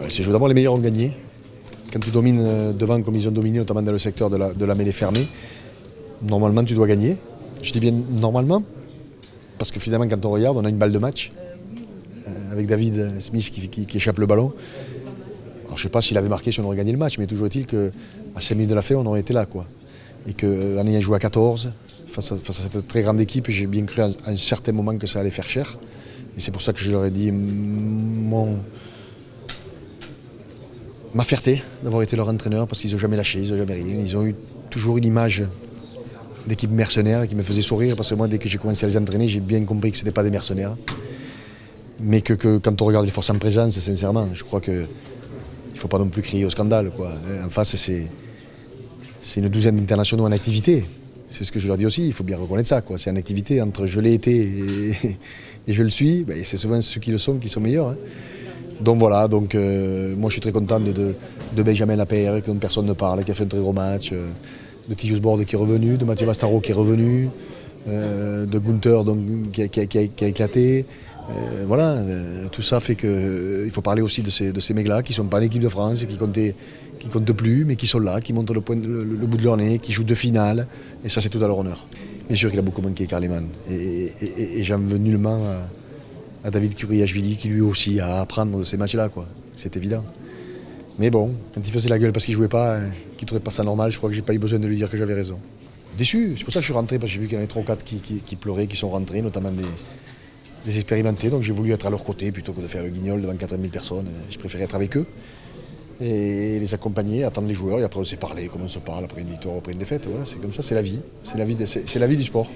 Ces jeux d'abord, les meilleurs ont gagné. Quand tu domines devant comme ils ont dominé, notamment dans le secteur de la mêlée fermée, normalement tu dois gagner. Je dis bien normalement, parce que finalement quand on regarde, on a une balle de match avec David Smith qui échappe le ballon. Alors, je ne sais pas s'il avait marqué si on aurait gagné le match, mais toujours est-il qu'à 5 minutes de la fin, on aurait été là, quoi. Et qu'en ayant joué à 14, face à cette très grande équipe, j'ai bien cru à un certain moment que ça allait faire cher. Et c'est pour ça que je leur ai dit ma fierté d'avoir été leur entraîneur, parce qu'ils n'ont jamais lâché, ils n'ont jamais rien. Ils ont eu toujours une image d'équipe mercenaire qui me faisait sourire, parce que moi, dès que j'ai commencé à les entraîner, j'ai bien compris que ce n'étaient pas des mercenaires. Mais que quand on regarde les forces en présence, sincèrement, je crois qu'il ne faut pas non plus crier au scandale, quoi. En face, c'est une douzaine d'internationaux en activité. C'est ce que je leur dis aussi, il faut bien reconnaître ça, quoi. C'est en activité entre je l'ai été et je le suis. Ben, c'est souvent ceux qui le sont qui sont meilleurs. Hein. Donc voilà, moi je suis très content de Benjamin Lapierre, dont personne ne parle, qui a fait un très gros match, de Titus Borde qui est revenu, de Mathieu Bastaro qui est revenu, de Gunther donc, qui a éclaté. Tout ça fait qu'il faut parler aussi de ces mecs-là qui ne sont pas en équipe de France, qui comptent plus, mais qui sont là, qui montrent le bout de leur nez, qui jouent de finale, et ça c'est tout à leur honneur. Bien sûr qu'il a beaucoup manqué Karleman, et j'en veux nullement à David Kuriashvili qui lui aussi a à apprendre de ces matchs-là, quoi. C'est évident. Mais bon, quand il faisait la gueule parce qu'il ne jouait pas, qu'il ne trouvait pas ça normal, je crois que j'ai pas eu besoin de lui dire que j'avais raison. Déçu, c'est pour ça que je suis rentré, parce que j'ai vu qu'il y en avait 3 ou 4 qui pleuraient, qui sont rentrés, notamment des expérimentés, donc j'ai voulu être à leur côté plutôt que de faire le guignol devant 4 000 personnes. Je préférais être avec eux et les accompagner, attendre les joueurs, et après on s'est parlé comme on se parle après une victoire ou après une défaite. Voilà, c'est comme ça, c'est la vie. C'est la vie du sport.